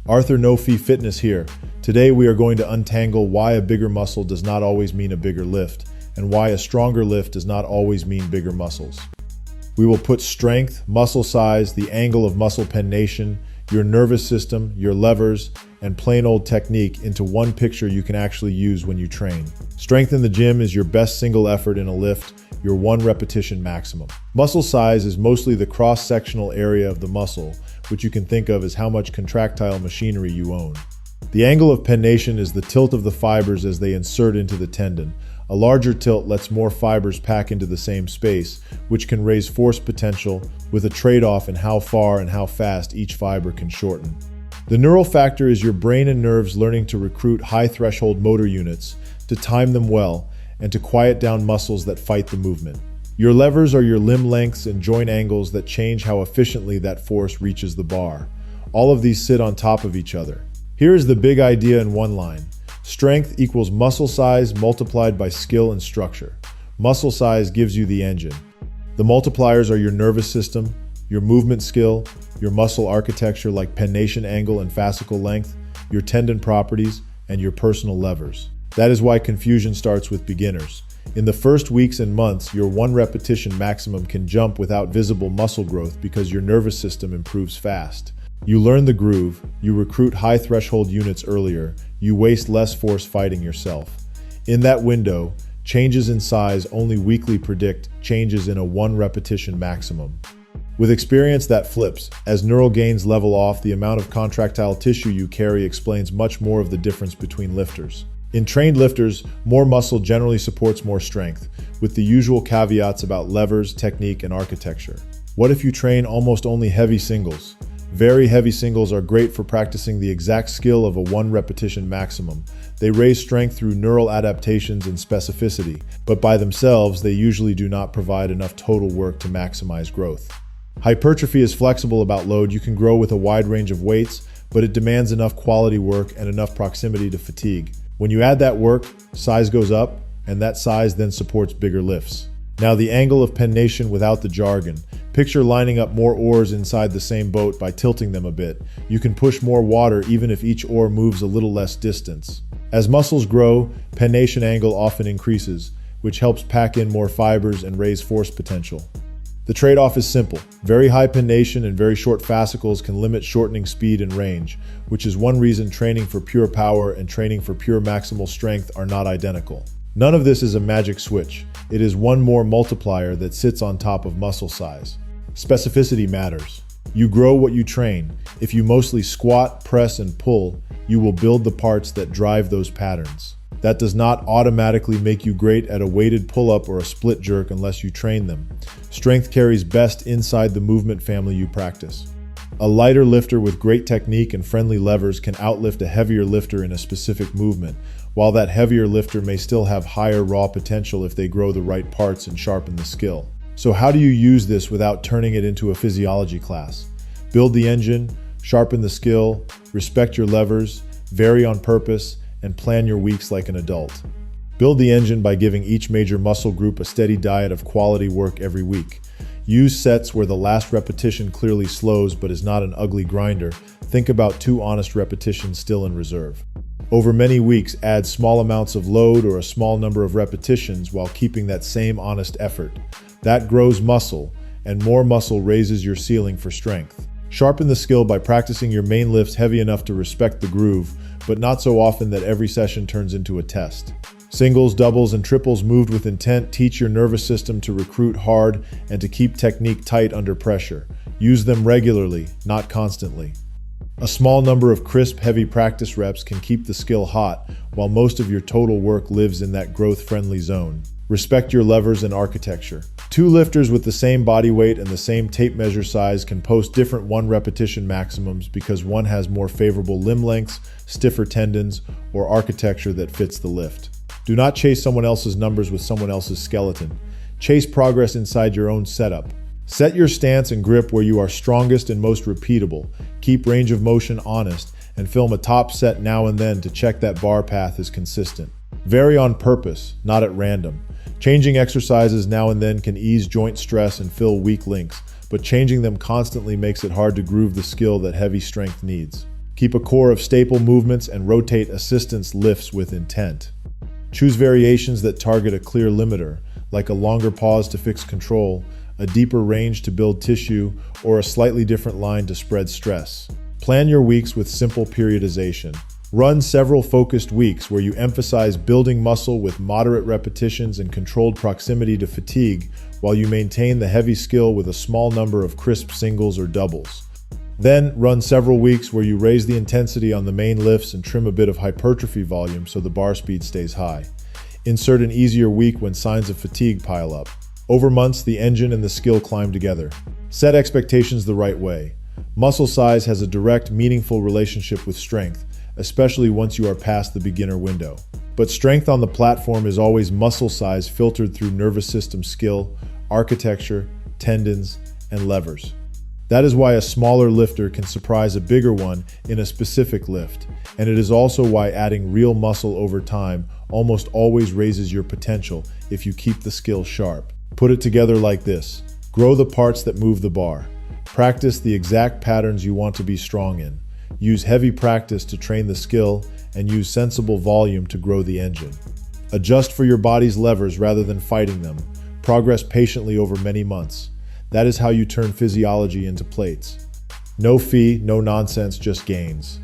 Arthur No Fee Fitness here. Today we are going to untangle why a bigger muscle does not always mean a bigger lift, and why a stronger lift does not always mean bigger muscles. We will put strength, muscle size, the angle of muscle pennation, your nervous system, your levers, and plain old technique into one picture you can actually use when you train. Strength in the gym is your best single effort in a lift, your one repetition maximum. Muscle size is mostly the cross-sectional area of the muscle, which you can think of as how much contractile machinery you own. The angle of pennation is the tilt of the fibers as they insert into the tendon. A larger tilt lets more fibers pack into the same space, which can raise force potential with a trade-off in how far and how fast each fiber can shorten. The neural factor is your brain and nerves learning to recruit high-threshold motor units, to time them well, and to quiet down muscles that fight the movement. Your levers are your limb lengths and joint angles that change how efficiently that force reaches the bar. All of these sit on top of each other. Here is the big idea in one line. Strength equals muscle size multiplied by skill and structure. Muscle size gives you the engine. The multipliers are your nervous system, your movement skill, your muscle architecture like pennation angle and fascicle length, your tendon properties, and your personal levers. That is why confusion starts with beginners. In the first weeks and months, your one repetition maximum can jump without visible muscle growth because your nervous system improves fast. You learn the groove, you recruit high threshold units earlier, you waste less force fighting yourself. In that window, changes in size only weakly predict changes in a one repetition maximum. With experience that flips. As neural gains level off, the amount of contractile tissue you carry explains much more of the difference between lifters. In trained lifters, more muscle generally supports more strength, with the usual caveats about levers, technique, and architecture. What if you train almost only heavy singles? Very heavy singles are great for practicing the exact skill of a one repetition maximum. They raise strength through neural adaptations and specificity, but by themselves, they usually do not provide enough total work to maximize growth. Hypertrophy is flexible about load. You can grow with a wide range of weights, but it demands enough quality work and enough proximity to fatigue. When you add that work, size goes up, and that size then supports bigger lifts. Now the angle of pennation without the jargon. Picture lining up more oars inside the same boat by tilting them a bit. You can push more water even if each oar moves a little less distance. As muscles grow, pennation angle often increases, which helps pack in more fibers and raise force potential. The trade-off is simple. Very high pennation and very short fascicles can limit shortening speed and range, which is one reason training for pure power and training for pure maximal strength are not identical. None of this is a magic switch. It is one more multiplier that sits on top of muscle size. Specificity matters. You grow what you train. If you mostly squat, press, and pull, you will build the parts that drive those patterns. That does not automatically make you great at a weighted pull-up or a split jerk unless you train them. Strength carries best inside the movement family you practice. A lighter lifter with great technique and friendly levers can outlift a heavier lifter in a specific movement, while that heavier lifter may still have higher raw potential if they grow the right parts and sharpen the skill. So how do you use this without turning it into a physiology class? Build the engine, sharpen the skill, respect your levers, vary on purpose, and plan your weeks like an adult. Build the engine by giving each major muscle group a steady diet of quality work every week. Use sets where the last repetition clearly slows but is not an ugly grinder. Think about 2 honest repetitions still in reserve. Over many weeks, add small amounts of load or a small number of repetitions while keeping that same honest effort. That grows muscle, and more muscle raises your ceiling for strength. Sharpen the skill by practicing your main lifts heavy enough to respect the groove, but not so often that every session turns into a test. Singles, doubles, and triples moved with intent teach your nervous system to recruit hard and to keep technique tight under pressure. Use them regularly, not constantly. A small number of crisp, heavy practice reps can keep the skill hot, while most of your total work lives in that growth-friendly zone. Respect your levers and architecture. 2 lifters with the same body weight and the same tape measure size can post different one repetition maximums because one has more favorable limb lengths, stiffer tendons, or architecture that fits the lift. Do not chase someone else's numbers with someone else's skeleton. Chase progress inside your own setup. Set your stance and grip where you are strongest and most repeatable. Keep range of motion honest, and film a top set now and then to check that bar path is consistent. Vary on purpose, not at random. Changing exercises now and then can ease joint stress and fill weak links, but changing them constantly makes it hard to groove the skill that heavy strength needs. Keep a core of staple movements and rotate assistance lifts with intent. Choose variations that target a clear limiter, like a longer pause to fix control, a deeper range to build tissue, or a slightly different line to spread stress. Plan your weeks with simple periodization. Run several focused weeks where you emphasize building muscle with moderate repetitions and controlled proximity to fatigue, while you maintain the heavy skill with a small number of crisp singles or doubles. Then, run several weeks where you raise the intensity on the main lifts and trim a bit of hypertrophy volume so the bar speed stays high. Insert an easier week when signs of fatigue pile up. Over months, the engine and the skill climb together. Set expectations the right way. Muscle size has a direct, meaningful relationship with strength, especially once you are past the beginner window. But strength on the platform is always muscle size filtered through nervous system skill, architecture, tendons, and levers. That is why a smaller lifter can surprise a bigger one in a specific lift, and it is also why adding real muscle over time almost always raises your potential if you keep the skill sharp. Put it together like this: grow the parts that move the bar. Practice the exact patterns you want to be strong in. Use heavy practice to train the skill, and use sensible volume to grow the engine. Adjust for your body's levers rather than fighting them. Progress patiently over many months. That is how you turn physiology into plates. No fee, no nonsense, just gains.